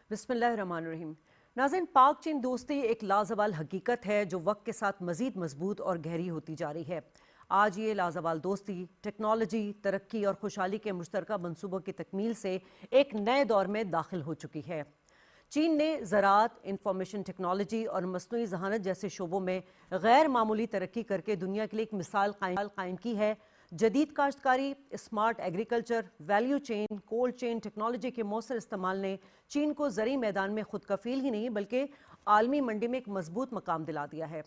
بسم اللہ الرحمن الرحیم۔ ناظرین، پاک چین دوستی ایک لازوال حقیقت ہے جو وقت کے ساتھ مزید مضبوط اور گہری ہوتی جا رہی ہے۔ آج یہ لازوال دوستی ٹیکنالوجی، ترقی اور خوشحالی کے مشترکہ منصوبوں کی تکمیل سے ایک نئے دور میں داخل ہو چکی ہے۔ چین نے زراعت، انفارمیشن ٹیکنالوجی اور مصنوعی ذہانت جیسے شعبوں میں غیر معمولی ترقی کر کے دنیا کے لیے ایک مثال قائم کی ہے۔ جدید کاشتکاری، smart agriculture, value chain, cold chain technology کے مؤثر استعمال نے چین کو زرعی میدان میں خود کفیل ہی نہیں بلکہ عالمی منڈی میں ایک مضبوط مقام دلا دیا ہے۔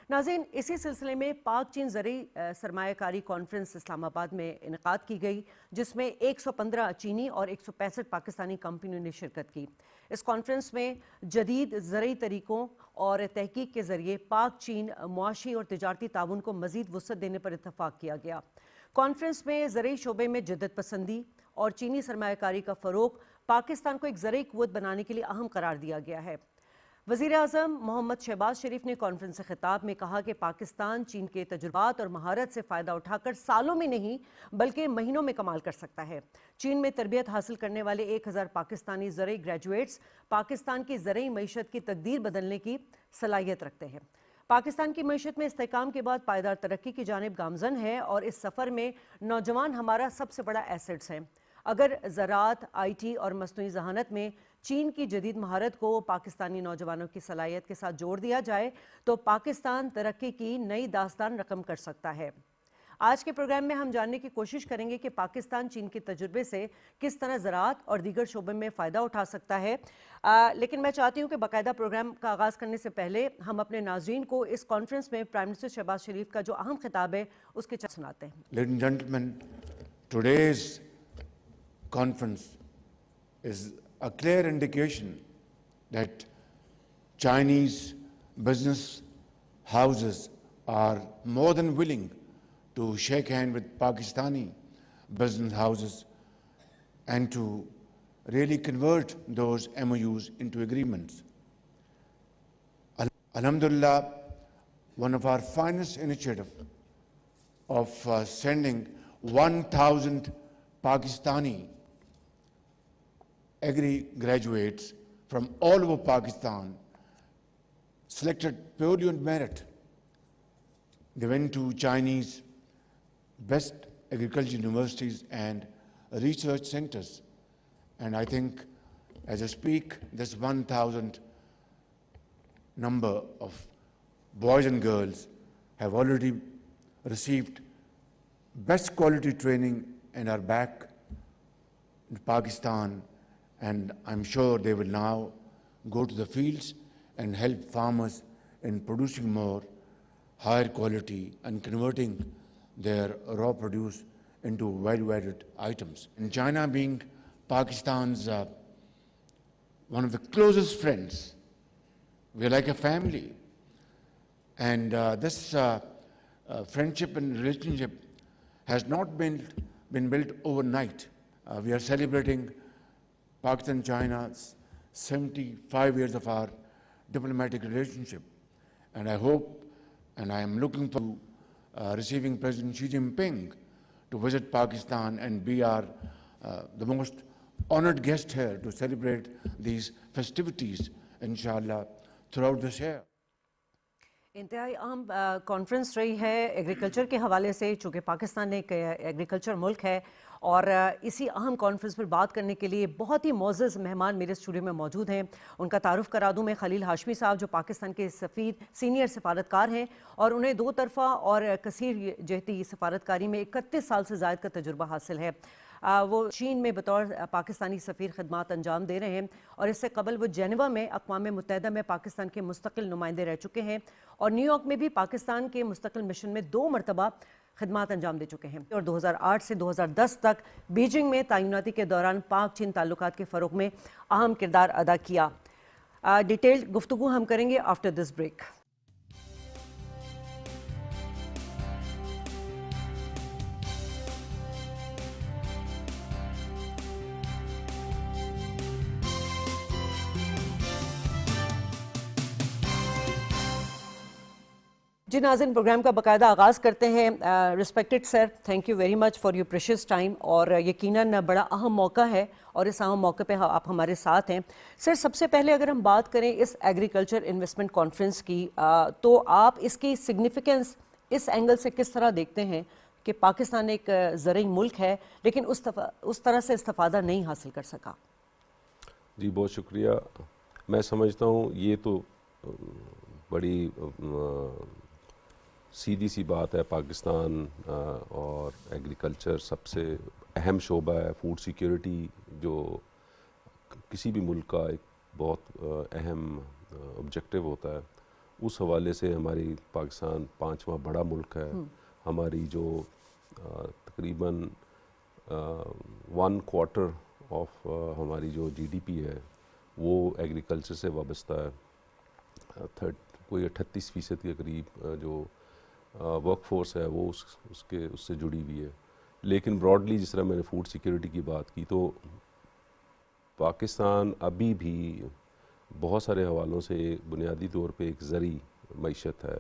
ناظرین، اسی سلسلے میں پاک چین زرعی سرمایہ کاری کانفرنس اسلام آباد میں انعقاد کی گئی، جس میں 115 چینی اور 165 پاکستانی کمپنیوں نے شرکت کی۔ اس کانفرنس میں جدید زرعی طریقوں اور تحقیق کے ذریعے پاک چین معاشی اور تجارتی تعاون کو مزید وسعت دینے پر اتفاق کیا گیا۔ کانفرنس میں زرعی شعبے میں جدت پسندی اور چینی سرمایہ کاری کا فروغ پاکستان کو ایک زرعی قوت بنانے کے لیے اہم قرار دیا گیا ہے۔ وزیر اعظم محمد شہباز شریف نے کانفرنس سے خطاب میں کہا کہ پاکستان چین کے تجربات اور مہارت سے فائدہ اٹھا کر سالوں میں نہیں بلکہ مہینوں میں کمال کر سکتا ہے۔ چین میں تربیت حاصل کرنے والے 1000 پاکستانی زرعی گریجویٹس پاکستان کی زرعی معیشت کی تقدیر بدلنے کی صلاحیت رکھتے ہیں۔ پاکستان کی معیشت میں استحکام کے بعد پائیدار ترقی کی جانب گامزن ہے اور اس سفر میں نوجوان ہمارا سب سے بڑا ایسٹس ہیں۔ اگر زراعت، آئی ٹی اور مصنوعی ذہانت میں چین کی جدید مہارت کو پاکستانی نوجوانوں کی صلاحیت کے ساتھ جوڑ دیا جائے تو پاکستان ترقی کی نئی داستان رقم کر سکتا ہے۔ آج کے پروگرام میں ہم جاننے کی کوشش کریں گے کہ پاکستان چین کے تجربے سے کس طرح زراعت اور دیگر شعبے میں فائدہ اٹھا سکتا ہے، لیکن میں چاہتی ہوں کہ باقاعدہ پروگرام کا آغاز کرنے سے پہلے ہم اپنے ناظرین کو اس کانفرنس میں پرائم منسٹر شہباز شریف کا جو اہم خطاب ہے اس کے چند سناتے ہیں۔ Ladies and gentlemen, today's conference is a clear indication that Chinese business houses are more than willing to shake hands with Pakistani business houses and to really convert those MOUs into agreements. Alhamdulillah, one of our finest initiatives of sending 1,000 Pakistani agri graduates from all over Pakistan, selected purely on merit. They went to Chinese best agriculture universities and research centers. And I think as I speak, this 1,000 number of boys and girls have already received best quality training and are back in Pakistan, and I'm sure they will now go to the fields and help farmers in producing more, higher quality, and converting their raw produce into value-added items. And China being Pakistan's one of the closest friends, we're like a family. And this friendship and relationship has not been built overnight. We are celebrating Pakistan and China's 75 years of our diplomatic relationship. And I hope and I am looking forward to receiving President Xi Jinping to visit Pakistan and be the most honored guest here to celebrate these festivities, inshallah, throughout this year. انتہائی اہم conference رہی ہے agriculture کے حوالے سے، چونکہ پاکستان ایک agriculture ملک ہے، اور اسی اہم کانفرنس پر بات کرنے کے لیے بہت ہی معزز مہمان میرے اسٹوڈیو میں موجود ہیں۔ ان کا تعارف کرا دوں میں، خلیل ہاشمی صاحب جو پاکستان کے سینئر سفارتکار ہیں اور انہیں دو طرفہ اور کثیر جہتی سفارتکاری میں 31 سال سے زائد کا تجربہ حاصل ہے۔ وہ چین میں بطور پاکستانی سفیر خدمات انجام دے رہے ہیں، اور اس سے قبل وہ جنیوا میں اقوام متحدہ میں پاکستان کے مستقل نمائندے رہ چکے ہیں، اور نیو یارک میں بھی پاکستان کے مستقل مشن میں 2 مرتبہ خدمات انجام دے چکے ہیں، اور 2008 سے 2010 تک بیجنگ میں تعیناتی کے دوران پاک چین تعلقات کے فروغ میں اہم کردار ادا کیا۔ ڈیٹیلڈ گفتگو ہم کریں گے آفٹر دس بریک۔ جی ناظرین، پروگرام کا باقاعدہ آغاز کرتے ہیں. Respected sir, thank you very much for your precious time, اور یقیناً بڑا اہم موقع ہے اور اس اہم موقع پہ آپ ہمارے ساتھ ہیں. سر، سب سے پہلے اگر ہم بات کریں اس ایگریکلچر انویسٹمنٹ کانفرنس کی، تو آپ اس کی سگنیفیکنس اس اینگل سے کس طرح دیکھتے ہیں کہ پاکستان ایک زرعی ملک ہے لیکن اس طرح سے استفادہ نہیں حاصل کر سکا؟ جی بہت شکریہ. میں سمجھتا ہوں یہ تو بڑی سیدھی سی بات ہے. پاکستان اور ایگریکلچر سب سے اہم شعبہ ہے. فوڈ سیکیورٹی جو کسی بھی ملک کا ایک بہت اہم آبجیکٹو ہوتا ہے، اس حوالے سے ہماری پاکستان 5واں بڑا ملک ہے. ہماری جو تقریباً 1/4 آف ہماری جو جی ڈی پی ہے وہ ایگریکلچر سے وابستہ ہے. کوئی 38% کے قریب جو ورک فورس ہے وہ اس سے جڑی ہوئی ہے. لیکن براڈلی جس طرح میں نے فوڈ سیکیورٹی کی بات کی، تو پاکستان ابھی بھی بہت سارے حوالوں سے بنیادی طور پہ ایک زرعی معیشت ہے.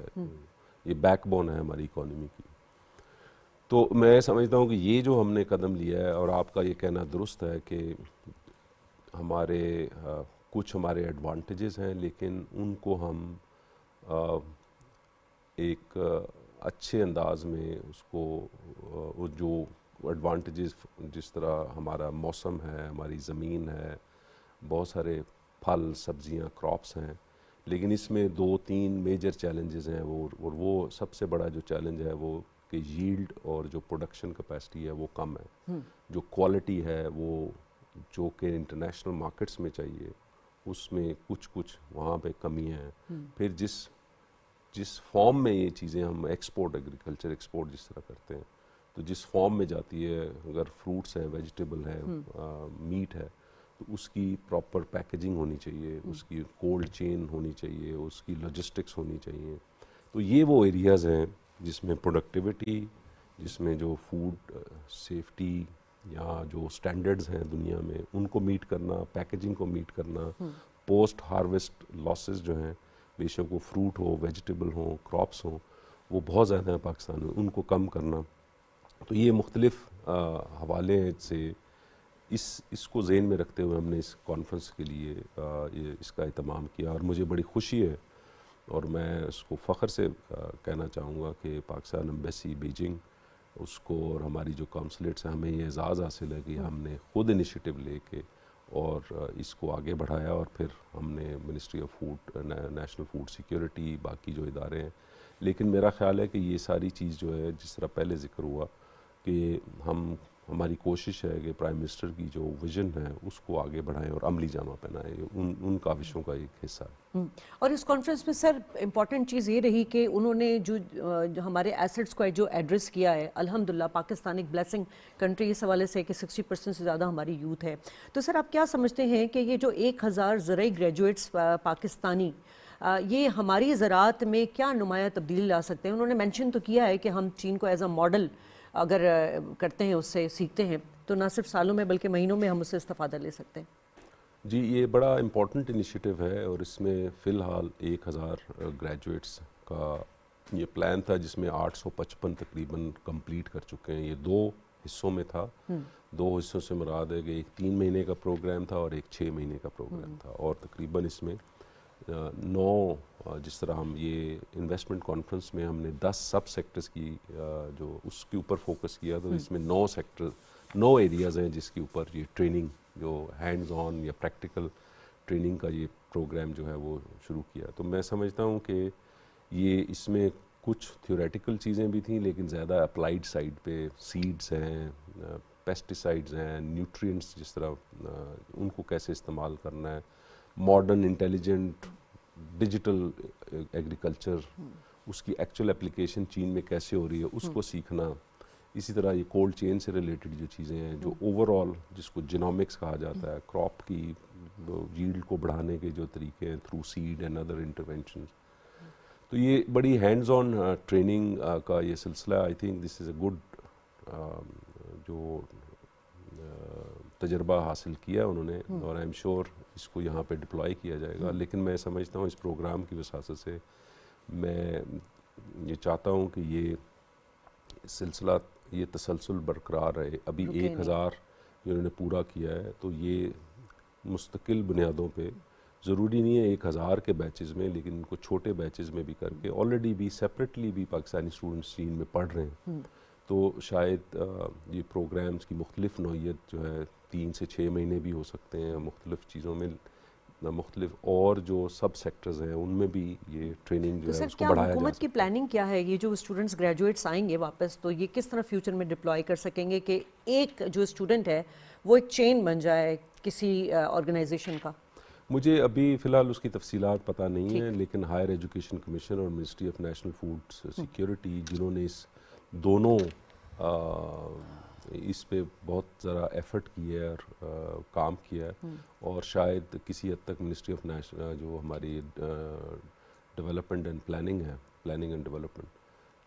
یہ بیک بون ہے ہماری اکانومی کی. تو میں سمجھتا ہوں کہ یہ جو ہم نے قدم لیا ہے، اور آپ کا یہ کہنا درست ہے کہ ہمارے کچھ ہمارے ایڈوانٹیجز ہیں، لیکن ان کو ہم ایک اچھے انداز میں اس کو جو ایڈوانٹیجز، جس طرح ہمارا موسم ہے، ہماری زمین ہے، بہت سارے پھل سبزیاں کراپس ہیں، لیکن اس میں 2-3 میجر چیلنجز ہیں. وہ سب سے بڑا جو چیلنج ہے وہ کہ ییلڈ اور جو پروڈکشن کیپیسٹی ہے وہ کم ہے. جو کوالٹی ہے وہ جو کہ انٹرنیشنل مارکیٹس میں چاہیے اس میں کچھ وہاں پہ کمی ہے. پھر جس فارم میں یہ چیزیں ہم ایگریکلچر ایکسپورٹ جس طرح کرتے ہیں، تو جس فارم میں جاتی ہے، اگر فروٹس ہیں، ویجیٹیبل ہے، میٹ ہے، تو اس کی پراپر پیکیجنگ ہونی چاہیے، اس کی کولڈ چین ہونی چاہیے، اس کی لاجسٹکس ہونی چاہیے. تو یہ وہ ایریاز ہیں جس میں پروڈکٹیوٹی، جس میں جو فوڈ سیفٹی یا جو سٹینڈرڈز ہیں دنیا میں ان کو میٹ کرنا، پیکیجنگ کو میٹ کرنا، پوسٹ ہارویسٹ لاسز جو ہیں، بے شک وہ فروٹ ہو، ویجیٹیبل ہوں، کراپس ہوں، وہ بہت زیادہ ہیں پاکستان میں، ان کو کم کرنا. تو یہ مختلف حوالے سے اس کو ذہن میں رکھتے ہوئے ہم نے اس کانفرنس کے لیے اس کا اہتمام کیا. اور مجھے بڑی خوشی ہے اور میں اس کو فخر سے کہنا چاہوں گا کہ پاکستان ایمبیسی بیجنگ اس کو اور ہماری جو کونسلیٹس ہیں، ہمیں یہ اعزاز حاصل ہے کہ ہم نے خود انیشیٹو لے کے اور اس کو آگے بڑھایا. اور پھر ہم نے ministry of food, national food security, باقی جو ادارے ہیں. لیکن میرا خیال ہے کہ یہ ساری چیز جو ہے، جس طرح پہلے ذکر ہوا کہ ہماری کوشش ہے کہ پرائم منسٹر کی جو ویژن ہے اس کو آگے بڑھائیں اور عملی جامہ پہنائیں. ان کاوشوں کا ایک حصہ ہے. اور اس کانفرنس میں سر امپورٹنٹ چیز یہ رہی کہ انہوں نے جو ہمارے ایسٹس کو جو ایڈریس کیا ہے، الحمدللہ پاکستان ایک بلیسنگ کنٹری اس حوالے سے کہ 60% سے زیادہ ہماری یوتھ ہے. تو سر آپ کیا سمجھتے ہیں کہ یہ جو 1000 زرعی گریجویٹس پاکستانی، یہ ہماری زراعت میں کیا نمایاں تبدیلی لا سکتے ہیں؟ انہوں نے مینشن تو کیا ہے کہ ہم چین کو ایز اے ماڈل اگر کرتے ہیں، اس سے سیکھتے ہیں، تو نہ صرف سالوں میں بلکہ مہینوں میں ہم اس سے استفادہ لے سکتے ہیں. جی یہ بڑا امپورٹنٹ انیشیٹو ہے، اور اس میں فی الحال 1000 گریجویٹس کا یہ پلان تھا، جس میں 855 تقریباً کمپلیٹ کر چکے ہیں. یہ 2 حصوں میں تھا. 2 حصوں سے مراد ہے کہ ایک 3 مہینے کا پروگرام تھا اور ایک 6 مہینے کا پروگرام تھا. اور تقریباً اس میں 9 جس طرح ہم یہ انویسٹمنٹ کانفرنس میں ہم نے 10 سب سیکٹرز کی جو اس کے اوپر فوکس کیا، تو اس میں 9 ایریاز ہیں جس کے اوپر یہ ٹریننگ، جو ہینڈز آن یا پریکٹیکل ٹریننگ کا یہ پروگرام جو ہے وہ شروع کیا. تو میں سمجھتا ہوں کہ یہ اس میں کچھ تھیوریٹیکل چیزیں بھی تھیں، لیکن زیادہ اپلائیڈ سائڈ پہ سیڈز ہیں، پیسٹیسائڈز ہیں، نیوٹرینٹس جس طرح ان کو کیسے استعمال کرنا ہے، ماڈرن انٹیلیجنٹ ڈیجیٹل ایگریکلچر، اس کی ایکچوئل اپلیکیشن چین میں کیسے ہو رہی ہے اس کو سیکھنا. اسی طرح یہ کولڈ چین سے ریلیٹڈ جو چیزیں ہیں، جو اوور آل جس کو جینومکس کہا جاتا ہے، کراپ کی ییلڈ کو بڑھانے کے جو طریقے ہیں through seed and other interventions. تو یہ بڑی ہینڈز آن ٹریننگ کا یہ سلسلہ، I think this is a good جو تجربہ حاصل کیا انہوں نے، اور آئی ایم شیور اس کو یہاں پہ ڈپلائی کیا جائے گا. لیکن میں سمجھتا ہوں اس پروگرام کی وساطت سے میں یہ چاہتا ہوں کہ یہ سلسلہ یہ تسلسل برقرار رہے. ابھی 1000 انہوں نے پورا کیا ہے, تو یہ مستقل بنیادوں پہ, ضروری نہیں ہے 1000 کے بیچز میں, لیکن ان کو چھوٹے بیچز میں بھی کر کے, آلریڈی بھی سیپریٹلی بھی پاکستانی اسٹوڈنٹس چین میں پڑھ رہے ہیں, تو شاید یہ پروگرامز کی مختلف نوعیت جو ہے 3 سے 6 مہینے بھی ہو سکتے ہیں, مختلف چیزوں میں مختلف, اور جو سب سیکٹرز ہیں ان میں بھی یہ ٹریننگ جو ہے اس کو بڑھایا جا سکتا ہے. حکومت کی پلاننگ کیا ہے, یہ جو اسٹوڈنٹس گریجویٹس آئیں گے واپس, تو یہ کس طرح فیوچر میں ڈپلائی کر سکیں گے کہ ایک جو اسٹوڈنٹ ہے وہ ایک چین بن جائے کسی آرگنائزیشن کا؟ مجھے ابھی فی الحال اس کی تفصیلات پتہ نہیں ہیں, لیکن ہائر ایجوکیشن کمیشن اور ministry of national food security, جنہوں نے اس دونوں اس پہ بہت ذرا ایفرٹ کی ہے اور کام کیا ہے, اور شاید کسی حد تک منسٹری آف نیشنل جو ہماری ڈیولپمنٹ اینڈ پلاننگ ہے, پلاننگ اینڈ ڈیولپمنٹ,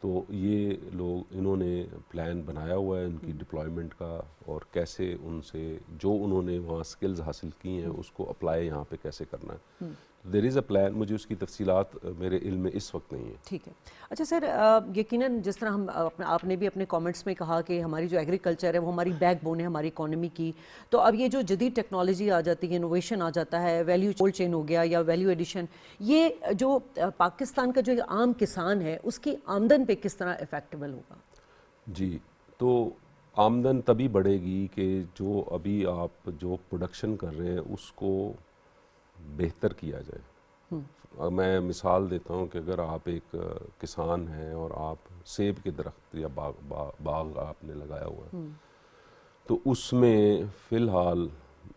تو یہ لوگ انہوں نے پلان بنایا ہوا ہے ان کی ڈپلائمنٹ کا, اور کیسے ان سے جو انہوں نے وہاں سکلز حاصل کی ہیں اس کو اپلائی یہاں پہ کیسے کرنا ہے. دیر از اے پلان, مجھے اس کی تفصیلات میرے علم میں اس وقت نہیں ہے. ٹھیک ہے. اچھا سر, یقیناً جس طرح ہم آپ نے بھی اپنے کامنٹس میں کہا کہ ہماری جو ایگریکلچر ہے وہ ہماری بیک بون ہے ہماری اکانومی کی, تو اب یہ جو جدید ٹیکنالوجی آ جاتی ہے, انوویشن آ جاتا ہے, ویلیو کولڈ چین ہو گیا یا ویلیو ایڈیشن, یہ جو پاکستان کا جو عام کسان ہے اس کی آمدن پہ کس طرح افیکٹیبل ہوگا؟ جی, تو آمدن تبھی بڑھے گی کہ جو ابھی آپ جو پروڈکشن کر رہے ہیں اس کو بہتر کیا جائے. میں مثال دیتا ہوں کہ اگر آپ ایک کسان ہیں اور آپ سیب کے درخت یا باغ آپ نے لگایا ہوا ہے, تو اس میں فی الحال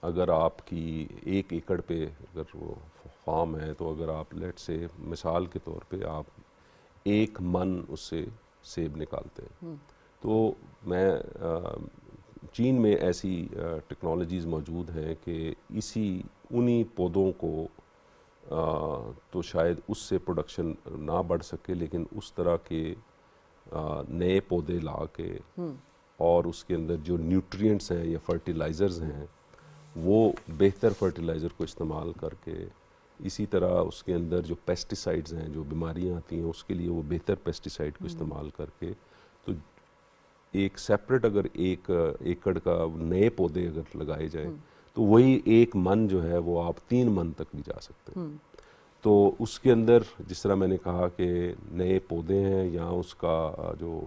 اگر آپ کی 1 ایکڑ پہ اگر وہ فارم ہے, تو اگر آپ لیٹ سے مثال کے طور پہ آپ 1 من اس سے سیب نکالتے ہیں, تو میں چین میں ایسی ٹیکنالوجیز موجود ہیں کہ انہی پودوں کو تو شاید اس سے پروڈکشن نہ بڑھ سکے, لیکن اس طرح کے نئے پودے لا کے اور اس کے اندر جو نیوٹرینٹس ہیں یا فرٹیلائزرز ہیں وہ بہتر فرٹیلائزر کو استعمال کر کے, اسی طرح اس کے اندر جو پیسٹیسائڈز ہیں, جو بیماریاں آتی ہیں اس کے لیے وہ بہتر پیسٹیسائڈ کو استعمال کر کے, تو ایک سیپریٹ اگر 1 ایکڑ کا نئے پودے اگر لگائے جائیں تو وہی 1 من جو ہے وہ آپ 3 من تک بھی جا سکتے ہیں. تو اس کے اندر جس طرح میں نے کہا کہ نئے پودے ہیں یا اس کا جو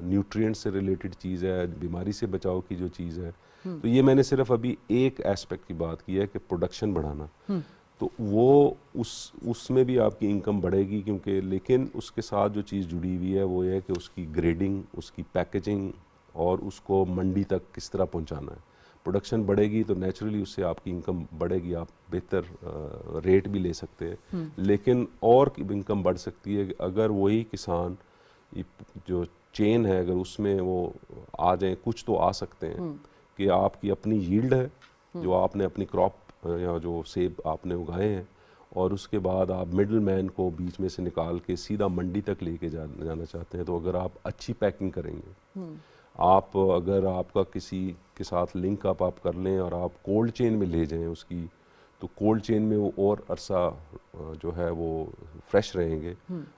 نیوٹرینٹ سے ریلیٹڈ چیز ہے, بیماری سے بچاؤ کی جو چیز ہے, تو یہ میں نے صرف ابھی ایک ایسپیکٹ کی بات کی ہے کہ پروڈکشن بڑھانا, تو وہ اس میں بھی آپ کی انکم بڑھے گی, کیونکہ لیکن اس کے ساتھ جو چیز جڑی ہوئی ہے وہ یہ ہے کہ اس کی گریڈنگ, اس کی پیکیجنگ اور اس کو منڈی تک کس طرح پہنچانا ہے. پروڈکشن بڑھے گی تو نیچرلی اس سے آپ کی انکم بڑھے گی, آپ بہتر ریٹ بھی لے سکتے ہیں, لیکن اور انکم بڑھ سکتی ہے اگر وہی کسان جو چین ہے اگر اس میں وہ آ جائیں, کچھ تو آ سکتے ہیں کہ آپ کی اپنی ییلڈ ہے جو آپ نے اپنی کراپ یا جو سیب آپ نے اگائے ہیں, اور اس کے بعد آپ مڈل مین کو بیچ میں سے نکال کے سیدھا منڈی تک لے کے جانا چاہتے ہیں, تو اگر آپ اچھی پیکنگ کریں گے, آپ اگر آپ کا کسی کے ساتھ لنک آپ کر لیں اور آپ کولڈ چین میں لے جائیں اس کی, تو کولڈ چین میں وہ اور عرصہ جو ہے وہ فریش رہیں گے.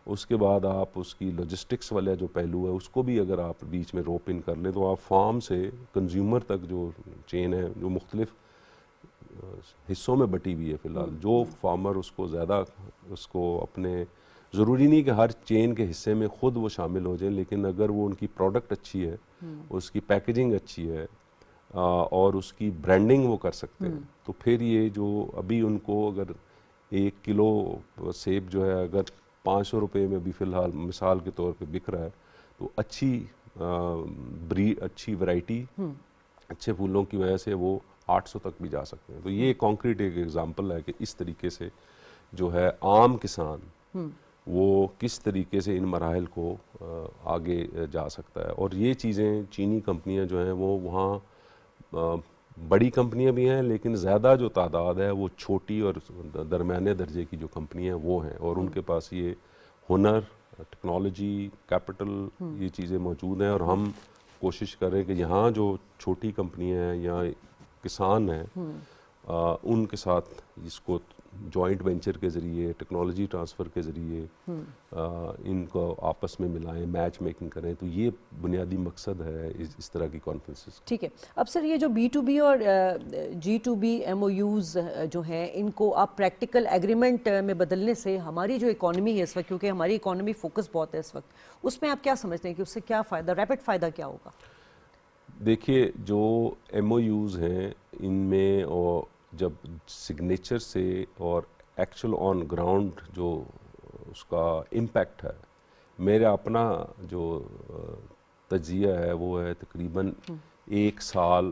اس کے بعد آپ اس کی لاجسٹکس والا جو پہلو ہے اس کو بھی اگر آپ بیچ میں روپ ان کر لیں, تو آپ فارم سے کنزیومر تک جو چین ہے جو مختلف حصوں میں بٹی ہوئی ہے فی الحال, جو فارمر اس کو زیادہ اس کو اپنے, ضروری نہیں کہ ہر چین کے حصے میں خود وہ شامل ہو جائیں, لیکن اگر وہ ان کی پروڈکٹ اچھی ہے, اس کی پیکیجنگ اچھی ہے اور اس کی برانڈنگ وہ کر سکتے ہیں, تو پھر یہ جو ابھی ان کو اگر 1 کلو سیب جو ہے اگر 500 روپے میں بھی فی الحال مثال کے طور پہ بک رہا ہے, تو اچھی ورائٹی اچھے پھولوں کی وجہ سے وہ 800 تک بھی جا سکتے ہیں. تو یہ کانکریٹ ایک ایگزامپل ہے کہ اس طریقے سے جو ہے عام کسان وہ کس طریقے سے ان مراحل کو آگے جا سکتا ہے. اور یہ چیزیں چینی کمپنیاں جو ہیں وہ وہاں بڑی کمپنیاں بھی ہیں, لیکن زیادہ جو تعداد ہے وہ چھوٹی اور درمیانے درجے کی جو کمپنیاں ہیں وہ ہیں, اور ان کے پاس یہ ہنر, ٹیکنالوجی, کیپٹل, یہ چیزیں موجود ہیں. اور ہم کوشش کر رہے ہیں کہ یہاں جو چھوٹی کمپنیاں ہیں یا کسان ہیں ان کے ساتھ اس کو جوائنٹ وینچر کے ذریعے, ٹیکنالوجی ٹرانسفر کے ذریعے ان کو آپس میں ملائیں, میچ میکنگ کریں. تو یہ بنیادی مقصد ہے اس طرح کی کانفرنسز. ٹھیک ہے. اب سر یہ جو B2B اور G2B MOUs جو ہیں, ان کو آپ پریکٹیکل ایگریمنٹ میں بدلنے سے ہماری جو اکانومی ہے اس وقت, کیونکہ ہماری اکانومی فوکس بہت ہے اس وقت, اس میں آپ کیا سمجھتے ہیں کہ اس سے کیا فائدہ, ریپڈ فائدہ کیا ہوگا؟ دیکھیے جو MOUs ہیں ان میں اور جب سگنیچر سے اور ایکچوئل آن گراؤنڈ جو اس کا امپیکٹ ہے, میرا اپنا جو تجزیہ ہے وہ ہے تقریباً 1 سال,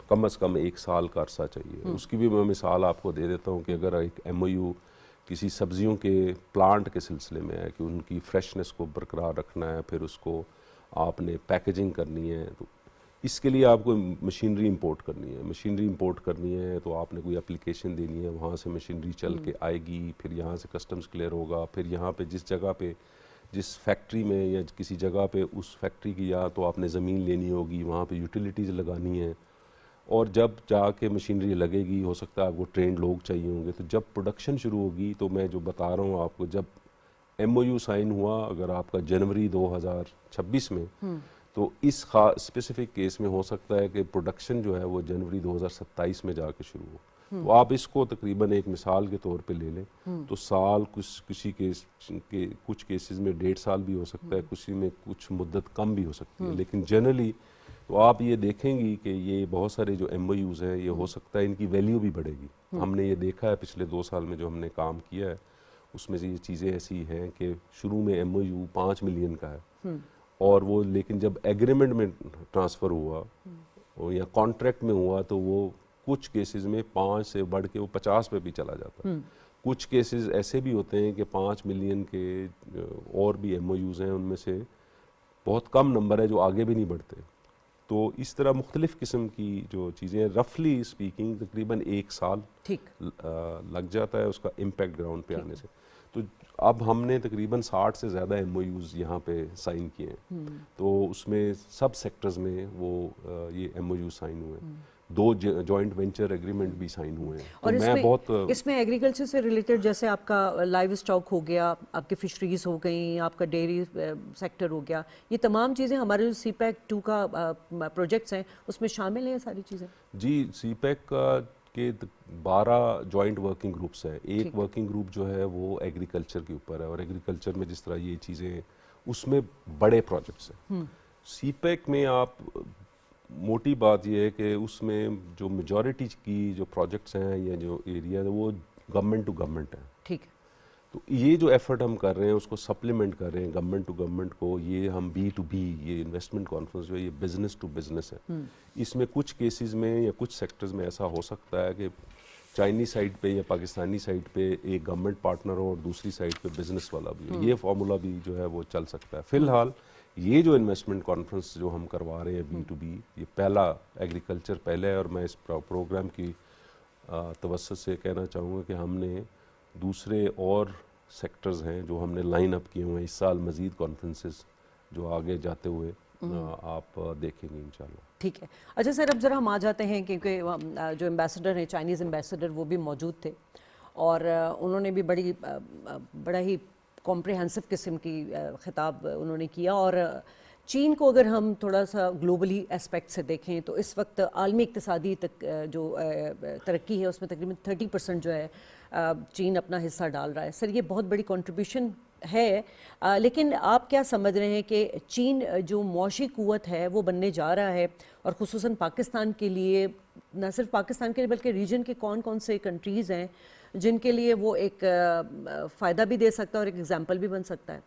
کم از کم 1 سال کا عرصہ چاہیے. اس کی بھی میں مثال آپ کو دے دیتا ہوں کہ اگر ایک MOU کسی سبزیوں کے پلانٹ کے سلسلے میں ہے کہ ان کی فریشنس کو برقرار رکھنا ہے, پھر اس کو آپ نے پیکیجنگ کرنی ہے, تو اس کے لیے آپ کو مشینری امپورٹ کرنی ہے. مشینری امپورٹ کرنی ہے تو آپ نے کوئی اپلیکیشن دینی ہے, وہاں سے مشینری چل کے آئے گی, پھر یہاں سے کسٹمز کلیئر ہوگا, پھر یہاں پہ جس جگہ پہ جس فیکٹری میں یا کسی جگہ پہ اس فیکٹری کی یا تو آپ نے زمین لینی ہوگی, وہاں پہ یوٹیلیٹیز لگانی ہیں, اور جب جا کے مشینری لگے گی ہو سکتا ہے آپ کو ٹرینڈ لوگ چاہیے ہوں گے. تو جب پروڈکشن شروع ہوگی, تو میں جو بتا رہا ہوں آپ کو, جب MOU سائن ہوا اگر آپ کا جنوری 2026 میں, تو اس اسپیسیفک کیس میں ہو سکتا ہے کہ پروڈکشن جو ہے وہ جنوری 2027 میں جا کے شروع ہو. تو آپ اس کو تقریباً ایک مثال کے طور پہ لے لیں تو سال کسی کیس کے کچھ کیسز میں 1.5 سال بھی ہو سکتا ہے, کسی میں کچھ مدت کم بھی ہو سکتی ہے, لیکن جنرلی تو آپ یہ دیکھیں گی کہ یہ بہت سارے جو MOUs ہیں یہ ہو سکتا ہے ان کی ویلیو بھی بڑھے گی. ہم نے یہ دیکھا ہے پچھلے 2 سال میں جو ہم نے کام کیا ہے, اس میں سے یہ چیزیں ایسی ہیں کہ شروع میں MOU 5 ملین کا ہے, اور وہ لیکن جب ایگریمنٹ میں ٹرانسفر ہوا یا کانٹریکٹ میں ہوا تو وہ کچھ کیسز میں 5 سے بڑھ کے وہ 50 پہ بھی چلا جاتا ہے. کچھ کیسز ایسے بھی ہوتے ہیں کہ 5 ملین کے اور بھی MOUs ہیں, ان میں سے بہت کم نمبر ہے جو آگے بھی نہیں بڑھتے. تو اس طرح مختلف قسم کی جو چیزیں ہیں, رفلی اسپیکنگ تقریباً 1 سال لگ جاتا ہے اس کا امپیکٹ گراؤنڈ پہ آنے سے. تو اب ہم نے تقریباً 60 سے زیادہ MOUs یہاں پہ سائن کیے ہیں, تو اس میں سب سیکٹرز میں وہ یہ MOU سائن ہوئے ہیں. 2 جوائنٹ وینچر ایگریمنٹ بھی سائن ہوئے ہیں. اور اس میں ایگریکلچر سے ریلیٹڈ جیسے آپ کا لائیو اسٹاک ہو گیا, آپ کی فشریز ہو گئیں, آپ کا ڈیری سیکٹر ہو گیا, یہ تمام چیزیں ہمارے جو CPEC 2 کا پروجیکٹس ہیں اس میں شامل ہیں ساری چیزیں؟ جی, CPEC کے 12 جوائنٹ ورکنگ گروپس ہیں. ایک ورکنگ گروپ جو ہے وہ ایگریکلچر کے اوپر ہے, اور ایگریکلچر میں جس طرح یہ چیزیں ہیں اس میں بڑے پروجیکٹس ہیں. CPEC میں آپ موٹی بات یہ ہے کہ اس میں جو میجورٹی کی جو پروجیکٹس ہیں یا جو ایریا ہے وہ گورنمنٹ ٹو گورنمنٹ ہیں. ٹھیک ہے. تو یہ جو ایفرٹ ہم کر رہے ہیں اس کو سپلیمنٹ کر رہے ہیں گورنمنٹ ٹو گورنمنٹ کو. یہ ہم B2B, یہ انویسٹمنٹ کانفرنس جو ہے یہ بزنس ٹو بزنس ہے. اس میں کچھ کیسز میں یا کچھ سیکٹرز میں ایسا ہو سکتا ہے کہ چائنی سائڈ پہ یا پاکستانی سائڈ پہ ایک گورنمنٹ پارٹنر ہو اور دوسری سائڈ پہ بزنس والا بھی ہو. یہ فارمولا بھی جو ہے وہ چل سکتا ہے. فی الحال یہ جو انویسٹمنٹ کانفرنس جو ہم کروا رہے ہیں B2B, یہ پہلا ایگریکلچر پہلے ہے, اور میں اس پروگرام کی توسط سے کہنا چاہوں گا کہ ہم نے دوسرے اور سیکٹرز ہیں جو ہم نے لائن اپ کیے ہوئے ہیں. اس سال مزید کانفرنسز جو آگے جاتے ہوئے آپ دیکھیں گے انشاءاللہ. ٹھیک ہے. اچھا سر, اب ذرا ہم آ جاتے ہیں کیونکہ جو ایمبیسڈر ہیں, چائنیز ایمبیسڈر, وہ بھی موجود تھے اور انہوں نے بھی بڑا ہی کمپریہنسو قسم کی خطاب انہوں نے کیا. اور چین کو اگر ہم تھوڑا سا گلوبلی اسپیکٹ سے دیکھیں تو اس وقت عالمی اقتصادی جو ترقی ہے اس میں تقریباً 30% جو ہے چین اپنا حصہ ڈال رہا ہے. سر یہ بہت بڑی کنٹریبیوشن ہے, لیکن آپ کیا سمجھ رہے ہیں کہ چین جو معاشی قوت ہے وہ بننے جا رہا ہے, اور خصوصاً پاکستان کے لیے, نہ صرف پاکستان کے لیے بلکہ ریجن کے کون سے کنٹریز ہیں جن کے لیے وہ ایک فائدہ بھی دے سکتا ہے اور ایک ایگزامپل بھی بن سکتا ہے؟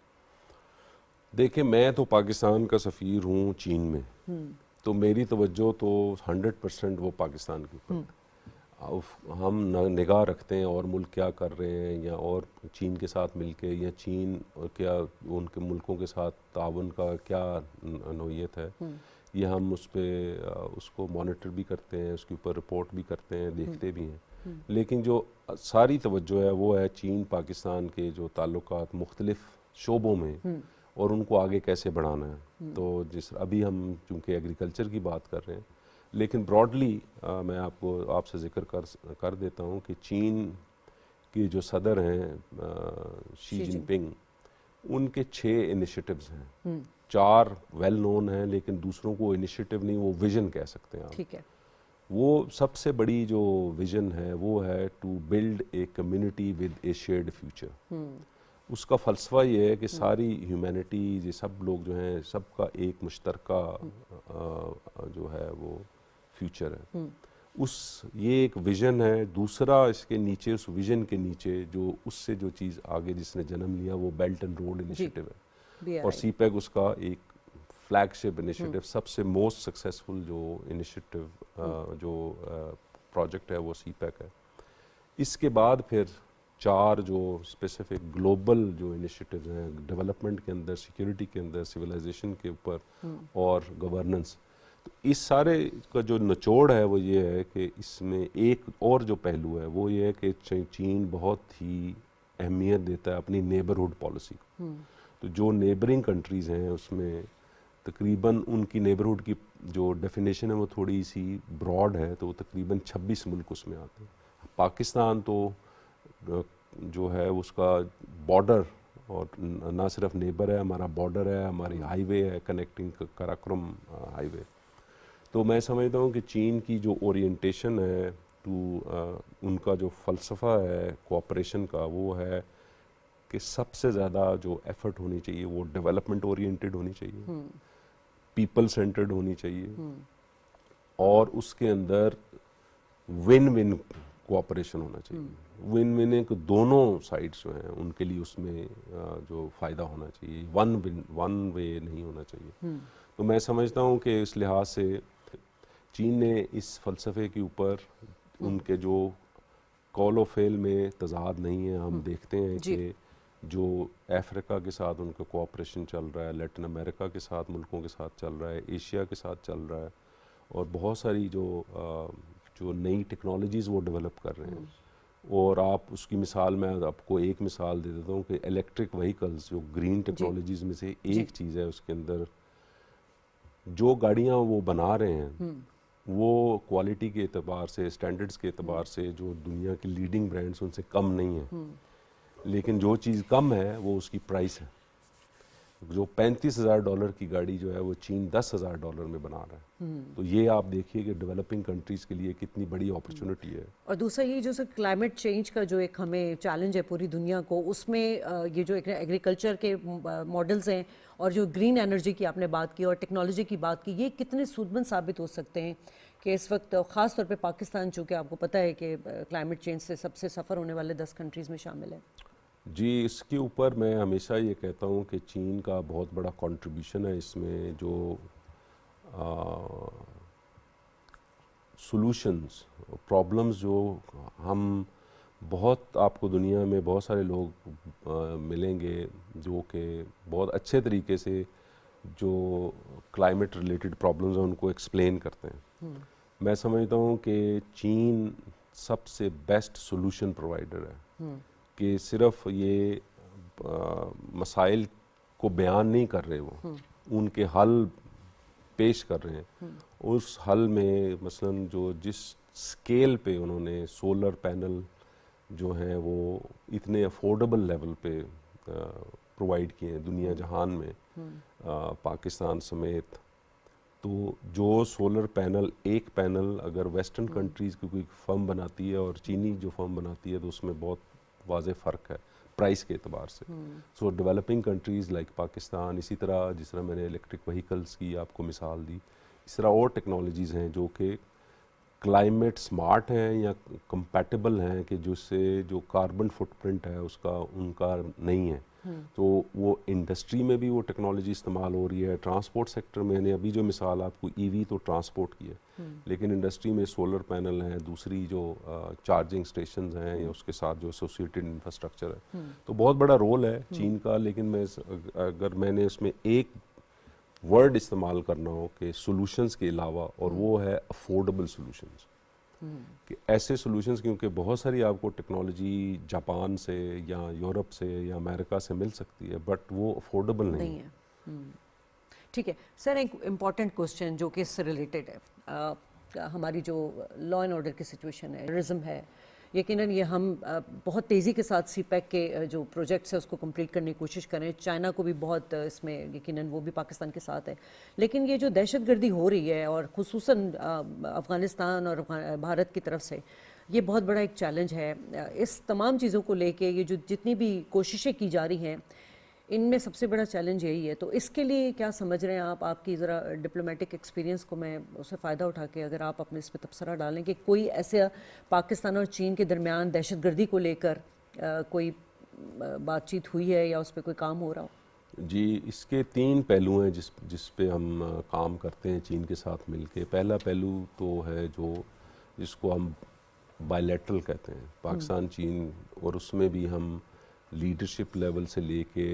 دیکھیں, میں تو پاکستان کا سفیر ہوں چین میں, تو میری توجہ تو 100% وہ پاکستان کے اوپر. ہم نگاہ رکھتے ہیں اور ملک کیا کر رہے ہیں, یا اور چین کے ساتھ مل کے, یا چین کیا ان کے ملکوں کے ساتھ تعاون کا کیا نوعیت ہے, یہ ہم اس کو مانیٹر بھی کرتے ہیں, اس کے اوپر رپورٹ بھی کرتے ہیں, دیکھتے بھی ہیں. لیکن جو ساری توجہ ہے وہ ہے چین پاکستان کے جو تعلقات مختلف شعبوں میں, اور ان کو آگے کیسے بڑھانا ہے. تو ابھی ہم چونکہ ایگریکلچر کی بات کر رہے ہیں, لیکن براڈلی میں آپ سے ذکر کر دیتا ہوں کہ چین کے جو صدر ہیں شی جن پنگ، ان کے 6 انیشیٹوز ہیں، 4 ویل نون ہیں لیکن دوسروں کو انیشیٹو نہیں، وہ ویژن کہہ سکتے ہیں آپ. ٹھیک ہے. وہ سب سے بڑی جو ویژن ہے وہ ہے to build a community with a shared future. اس کا فلسفہ یہ ہے کہ ساری ہیومینٹی، یہ سب لوگ جو ہیں، سب کا ایک مشترکہ جو ہے وہ فیوچر ہے. یہ ایک ویژن ہے. دوسرا اس کے نیچے، اس ویژن کے نیچے جو اس سے جو چیز آگے جس نے جنم لیا وہ بیلٹ اینڈ روڈ انیشیٹو ہے، اور سی پیک اس کا ایک فلیگ شپ انیشیٹو، سب سے موسٹ سکسیسفل جو انیشیٹو جو پروجیکٹ ہے وہ سی پیک ہے. اس کے بعد پھر 4 جو اسپیسیفک گلوبل جو انیشیٹوز ہیں ڈیولپمنٹ کے اندر، سیکیورٹی کے اندر، سویلائزیشن کے اوپر اور گورننس. تو اس سارے کا جو نچوڑ ہے وہ یہ ہے کہ اس میں ایک اور جو پہلو ہے وہ یہ ہے کہ چین بہت ہی اہمیت دیتا ہے اپنی نیبرہڈ پالیسی کو. تو جو نیبرنگ کنٹریز ہیں اس میں تقریباً ان کی نیبرہڈ کی جو ڈیفینیشن ہے وہ تھوڑی سی براڈ ہے، تو وہ تقریباً 26 ملک اس میں آتے ہیں. پاکستان تو جو ہے اس کا بارڈر، اور نہ صرف نیبر ہے، ہمارا بارڈر ہے، ہماری ہائی وے ہے کنیکٹنگ کراکرم ہائی وے. تو میں سمجھتا ہوں کہ چین کی جو اورینٹیشن ہے ان کا جو فلسفہ ہے کوآپریشن کا، وہ ہے کہ سب سے زیادہ جو ایفرٹ ہونی چاہیے وہ ڈیولپمنٹ اورینٹیڈ ہونی چاہیے، پیپل سینٹرڈ ہونی چاہیے، اور اس کے اندر ون ون کوآپریشن ہونا چاہیے. ون ون ایک دونوں سائڈس جو ہیں ان کے لیے اس میں جو فائدہ ہونا چاہیے، ون وے نہیں ہونا چاہیے. تو میں سمجھتا ہوں کہ اس لحاظ سے چین نے اس فلسفے کے اوپر ان کے جو قول و فعل میں تضاد نہیں ہے. ہم دیکھتے ہیں کہ جو افریقہ کے ساتھ ان کا کوآپریشن چل رہا ہے، لیٹن امریکہ کے ساتھ ملکوں کے ساتھ چل رہا ہے، ایشیا کے ساتھ چل رہا ہے، اور بہت ساری جو نئی ٹیکنالوجیز وہ ڈیولپ کر رہے ہیں. اور آپ اس کی مثال، میں آپ کو ایک مثال دے دیتا ہوں کہ الیکٹرک وہیکلز جو گرین ٹیکنالوجیز میں سے ایک چیز ہے، اس کے اندر جو گاڑیاں وہ بنا رہے ہیں وہ کوالٹی کے اعتبار سے، اسٹینڈرڈز کے اعتبار سے جو دنیا کی لیڈنگ برانڈز ان سے کم نہیں ہیں. لیکن جو چیز کم ہے وہ اس کی پرائس ہے. جو $35,000 کی گاڑی جو ہے وہ چین $10,000 میں بنا رہا ہے. تو یہ آپ دیکھیے کہ ڈیولپنگ کنٹریز کے لیے کتنی بڑی اپرچونٹی ہے. اور دوسرا یہ جو کلائمیٹ چینج کا جو ایک ہمیں چیلنج ہے پوری دنیا کو، اس میں یہ جو ایگریکلچر کے ماڈلز ہیں اور جو گرین انرجی کی آپ نے بات کی اور ٹیکنالوجی کی بات کی، یہ کتنے سودمند ثابت ہو سکتے ہیں کہ اس وقت خاص طور پہ پاکستان، چونکہ آپ کو پتہ ہے کہ کلائمیٹ چینج سے سب سے سفر ہونے والے 10 کنٹریز میں شامل ہے. جی، اس کے اوپر میں ہمیشہ یہ کہتا ہوں کہ چین کا بہت بڑا کنٹریبیوشن ہے اس میں. جو سولوشنز، پرابلمز جو ہم بہت، آپ کو دنیا میں بہت سارے لوگ ملیں گے جو کہ بہت اچھے طریقے سے جو کلائمیٹ ریلیٹڈ پرابلمز ہیں ان کو ایکسپلین کرتے ہیں. میں سمجھتا ہوں کہ چین سب سے بیسٹ سولوشن پرووائڈر ہے، کہ صرف یہ مسائل کو بیان نہیں کر رہے، وہ ان کے حل پیش کر رہے ہیں. اس حل میں مثلاً جو جس سکیل پہ انہوں نے سولر پینل جو ہیں وہ اتنے افورڈیبل لیول پہ پرووائڈ کیے ہیں دنیا جہان میں، پاکستان سمیت. تو جو سولر پینل، ایک پینل اگر ویسٹرن کنٹریز کی کوئی فرم بناتی ہے اور چینی جو فرم بناتی ہے تو اس میں بہت واضح فرق ہے پرائس کے اعتبار سے. سو ڈیولپنگ کنٹریز لائک پاکستان، اسی طرح جس طرح میں نے الیکٹرک وہیکلز کی آپ کو مثال دی، اس طرح اور ٹیکنالوجیز ہیں جو کہ کلائمیٹ سمارٹ ہیں یا کمپیٹیبل ہیں، کہ جس سے جو کاربن فٹ پرنٹ ہے اس کا ان کا نہیں ہے. تو وہ انڈسٹری میں بھی وہ ٹیکنالوجی استعمال ہو رہی ہے. ٹرانسپورٹ سیکٹر میں نے ابھی جو مثال آپ کو ای وی تو ٹرانسپورٹ کی ہے، لیکن انڈسٹری میں سولر پینل ہیں، دوسری جو چارجنگ اسٹیشنز ہیں یا اس کے ساتھ جو ایسوسیٹڈ انفراسٹرکچر ہے. تو بہت بڑا رول ہے چین کا. لیکن اگر میں نے اس میں ایک ورڈ استعمال کرنا ہو کہ سولوشنز کے علاوہ، اور وہ ہے افورڈیبل سولوشنز. کہ ایسے سولوشنز، کیونکہ بہت ساری آپ کو ٹیکنالوجی جاپان سے یا یورپ سے یا امریکہ سے مل سکتی ہے، بٹ وہ افورڈیبل نہیں ہے. ٹھیک ہے سر، ایک امپورٹنٹ کوسچن جو کہ اس سے ریلیٹڈ ہے، ہماری جو لا اینڈ آرڈر کی سچویشن ہے، ٹیررزم ہے یقیناً یہ ہم بہت تیزی کے ساتھ سی پیک کے جو پروجیکٹس ہیں اس کو کمپلیٹ کرنے کی کوشش کریں. چائنا کو بھی بہت اس میں یقیناً وہ بھی پاکستان کے ساتھ ہے. لیکن یہ جو دہشت گردی ہو رہی ہے اور خصوصاً افغانستان اور بھارت کی طرف سے یہ بہت بڑا ایک چیلنج ہے. اس تمام چیزوں کو لے کے یہ جو جتنی بھی کوششیں کی جا رہی ہیں ان میں سب سے بڑا چیلنج یہی ہے. تو اس کے لیے کیا سمجھ رہے ہیں آپ کی ذرا ڈپلومیٹک ایکسپیرینس کو میں اس سے فائدہ اٹھا کے اگر آپ اپنے اس پہ تبصرہ ڈالیں کہ کوئی ایسا پاکستان اور چین کے درمیان دہشت گردی کو لے کر کوئی بات چیت ہوئی ہے یا اس پہ کوئی کام ہو رہا ہو؟ جی، اس کے 3 پہلو ہیں جس پہ ہم کام کرتے ہیں چین کے ساتھ مل کے. پہلا پہلو تو ہے جس کو ہم بائیلیٹرل کہتے ہیں، پاکستان چین، اور اس میں بھی ہم لیڈرشپ لیول سے لے کے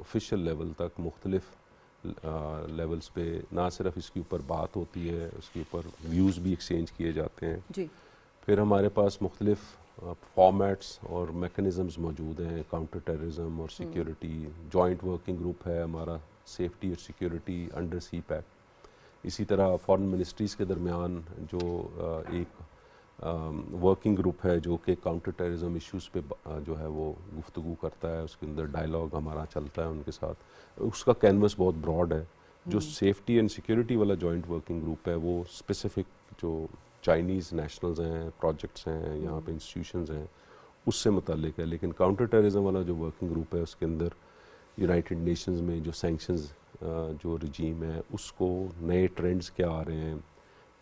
آفیشیل لیول تک مختلف لیولز پہ نہ صرف اس کے اوپر بات ہوتی ہے، اس کے اوپر ویوز بھی ایکسچینج کیے جاتے ہیں. جی. پھر ہمارے پاس مختلف فارمیٹس اور میکنزمز موجود ہیں، کاؤنٹر ٹیررزم اور سیکیورٹی. جوائنٹ ورکنگ گروپ ہے ہمارا سیفٹی اور سیکیورٹی انڈر سی پیک. اسی طرح فارن منسٹریز کے درمیان جو ایک ورکنگ گروپ ہے جو کہ کاؤنٹر ٹیررزم ایشوز پہ جو ہے وہ گفتگو کرتا ہے، اس کے اندر ڈائلاگ ہمارا چلتا ہے ان کے ساتھ. اس کا کینوس بہت براڈ ہے. جو سیفٹی اینڈ سیکیورٹی والا جوائنٹ ورکنگ گروپ ہے وہ اسپیسیفک جو چائنیز نیشنلز ہیں، پروجیکٹس ہیں، یہاں پہ انسٹیٹیوشنز ہیں، اس سے متعلق ہے. لیکن کاؤنٹر ٹیررزم والا جو ورکنگ گروپ ہے اس کے اندر یونائٹڈ نیشنز میں جو سینکشنز جو رجیم ہے اس کو نئے ٹرینڈز کیا آ رہے ہیں،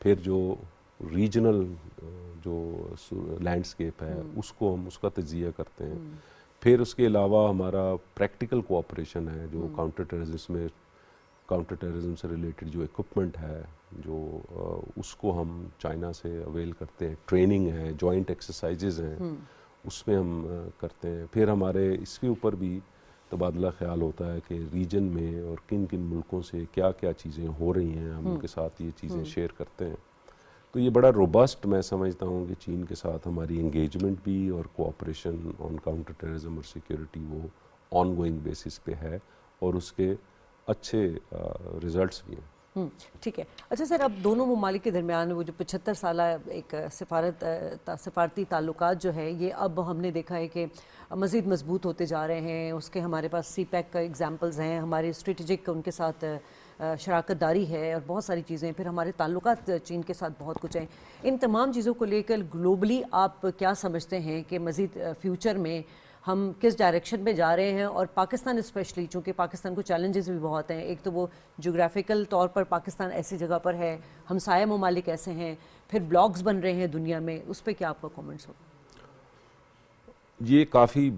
پھر جو ریجنل جو لینڈسکیپ ہے اس کو ہم اس کا تجزیہ کرتے ہیں. پھر اس کے علاوہ ہمارا پریکٹیکل کوآپریشن ہے جو کاؤنٹر ٹیررزم میں کاؤنٹر ٹیررزم سے ریلیٹڈ جو ایکوپمنٹ ہے جو اس کو ہم چائنا سے اویل کرتے ہیں. ٹریننگ ہے، جوائنٹ ایکسرسائزز ہیں، اس میں ہم کرتے ہیں. پھر ہمارے اس کے اوپر بھی تبادلہ خیال ہوتا ہے کہ ریجن میں اور کن کن ملکوں سے کیا کیا چیزیں ہو رہی ہیں، ہم ان کے ساتھ یہ چیزیں شیئر کرتے ہیں. تو یہ بڑا روبسٹ میں سمجھتا ہوں کہ چین کے ساتھ ہماری انگیجمنٹ بھی اور کوآپریشن آن کاؤنٹر ٹیررزم اور سیکیورٹی وہ آن گوئنگ بیسس پہ ہے اور اس کے اچھے ریزلٹس بھی ہیں. ٹھیک ہے. اچھا سر، اب دونوں ممالک کے درمیان وہ جو 75 سالہ ایک سفارتی تعلقات جو ہے یہ اب ہم نے دیکھا ہے کہ مزید مضبوط ہوتے جا رہے ہیں. اس کے ہمارے پاس سی پیک کا ایگزامپلز ہیں، ہمارے اسٹریٹجک ان کے ساتھ شراکت داری ہے اور بہت ساری چیزیں. پھر ہمارے تعلقات چین کے ساتھ بہت کچھ ہیں. ان تمام چیزوں کو لے کر گلوبلی آپ کیا سمجھتے ہیں کہ مزید فیوچر میں ہم کس ڈائریکشن میں جا رہے ہیں؟ اور پاکستان اسپیشلی، چونکہ پاکستان کو چیلنجز بھی بہت ہیں. ایک تو وہ جغرافیکل طور پر پاکستان ایسی جگہ پر ہے، ہمسایہ ممالک ایسے ہیں، پھر بلاکس بن رہے ہیں دنیا میں. اس پہ کیا آپ کا کومنٹس ہو؟ یہ کافی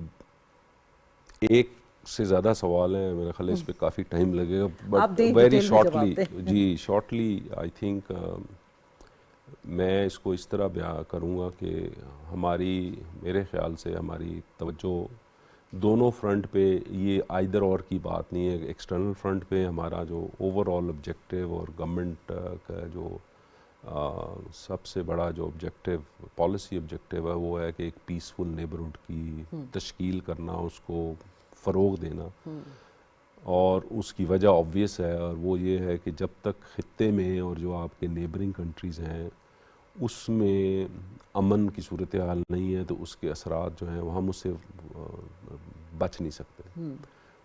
ایک سے زیادہ سوال ہیں، میرا خیال ہے اس پہ کافی ٹائم لگے گا. بٹ ویری شارٹلی، جی شارٹلی آئی تھنک میں اس کو اس طرح بیان کروں گا کہ میرے خیال سے ہماری توجہ دونوں فرنٹ پہ، یہ آئدر اور کی بات نہیں ہے. ایکسٹرنل فرنٹ پہ ہمارا جو اوور آل آبجیکٹیو اور گورنمنٹ کا جو سب سے بڑا جو آبجیکٹیو پالیسی آبجیکٹیو ہے وہ ہے کہ ایک پیسفل نیبرہڈ کی تشکیل کرنا، اس کو فروغ دینا. اور اس کی وجہ آبویس ہے، اور وہ یہ ہے کہ جب تک خطے میں اور جو آپ کے نیبرنگ کنٹریز ہیں اس میں امن کی صورتحال نہیں ہے تو اس کے اثرات جو ہیں وہ ہم اس سے بچ نہیں سکتے.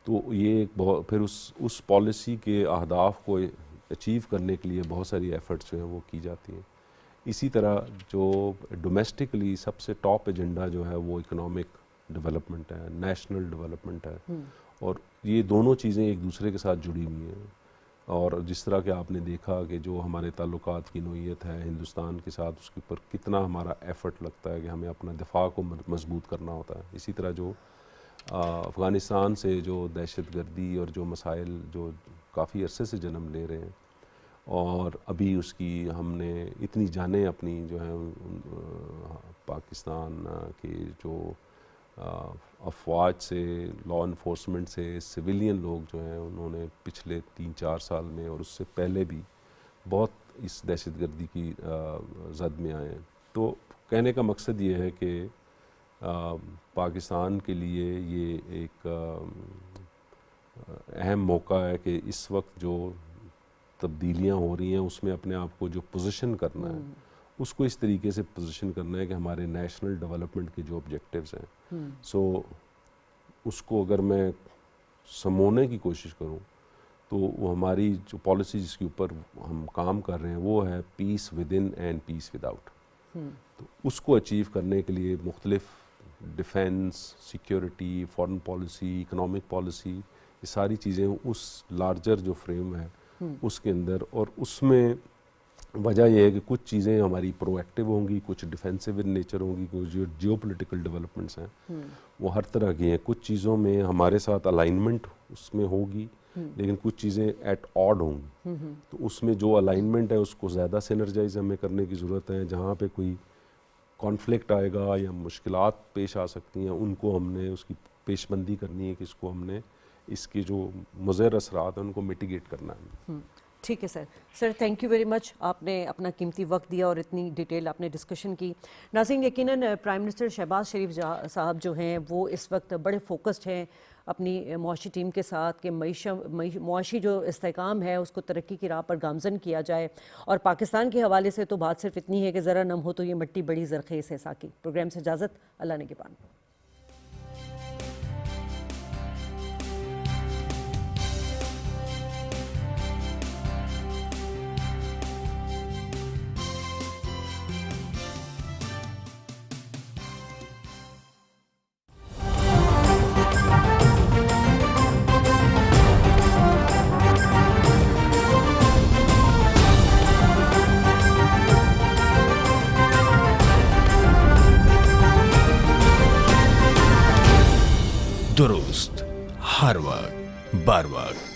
تو یہ ایک بہت، پھر اس پالیسی کے اہداف کو اچیو کرنے کے لیے بہت ساری ایفرٹس جو ہیں وہ کی جاتی ہیں. اسی طرح جو ڈومیسٹکلی سب سے ٹاپ ایجنڈا جو ہے وہ اکنامک ڈیولپمنٹ ہے، نیشنل ڈیولپمنٹ ہے، اور یہ دونوں چیزیں ایک دوسرے کے ساتھ جڑی ہوئی ہیں. اور جس طرح کہ آپ نے دیکھا کہ جو ہمارے تعلقات کی نوعیت ہے ہندوستان کے ساتھ، اس کے اوپر کتنا ہمارا ایفرٹ لگتا ہے کہ ہمیں اپنا دفاع کو مضبوط کرنا ہوتا ہے. اسی طرح جو افغانستان سے جو دہشت گردی اور جو مسائل جو کافی عرصے سے جنم لے رہے ہیں، اور ابھی اس کی ہم نے اتنی جانیں اپنی جو ہیں پاکستان کے جو افواج سے، لا انفورسمنٹ سے، سویلین لوگ جو ہیں انہوں نے پچھلے 3-4 سال میں اور اس سے پہلے بھی بہت اس دہشت گردی کی زد میں آئے ہیں. تو کہنے کا مقصد یہ ہے کہ پاکستان کے لیے یہ ایک اہم موقع ہے کہ اس وقت جو تبدیلیاں ہو رہی ہیں اس میں اپنے آپ کو جو پوزیشن کرنا ہے اس کو اس طریقے سے پوزیشن کرنا ہے کہ ہمارے نیشنل ڈیولپمنٹ کے جو آبجیکٹیوز ہیں سو اس کو اگر میں سمونے کی کوشش کروں تو وہ ہماری جو پالیسی جس کے اوپر ہم کام کر رہے ہیں وہ ہے peace within and peace without. تو اس کو اچیو کرنے کے لیے مختلف defence, security, foreign policy, economic policy, یہ ساری چیزیں اس لارجر جو فریم ہے اس کے اندر, اور اس میں وجہ یہ ہے کہ کچھ چیزیں ہماری پرو ایکٹیو ہوں گی, کچھ ڈیفینسو ان نیچر ہوں گی, کچھ جو جیو پولیٹیکل ڈیولپمنٹس ہیں وہ ہر طرح کی ہیں. کچھ چیزوں میں ہمارے ساتھ الائنمنٹ اس میں ہوگی لیکن کچھ چیزیں ایٹ آڈ ہوں گی. تو اس میں جو الائنمنٹ ہے اس کو زیادہ سینرجائز ہمیں کرنے کی ضرورت ہے. جہاں پہ کوئی کانفلکٹ آئے گا یا مشکلات پیش آ سکتی ہیں ان کو ہم نے اس کی پیش بندی کرنی ہے کہ اس کو ہم نے اس کے جو مضر اثرات ہیں ان کو میٹیگیٹ کرنا ہے. ٹھیک ہے sir. Sir thank you very much, آپ نے اپنا قیمتی وقت دیا اور اتنی ڈیٹیل آپ نے ڈسکشن کی. ناظرین, یقیناً پرائم منسٹر شہباز شریف صاحب جو ہیں وہ اس وقت بڑے فوکسڈ ہیں اپنی معاشی ٹیم کے ساتھ کہ معاشی جو استحکام ہے اس کو ترقی کی راہ پر گامزن کیا جائے. اور پاکستان کے حوالے سے تو بات صرف اتنی ہے کہ ذرا نم ہو تو یہ مٹی بڑی زرخیز ہے. ساکی پروگرام سے اجازت, اللہ نگہبان. درست ہر وقت بر وقت.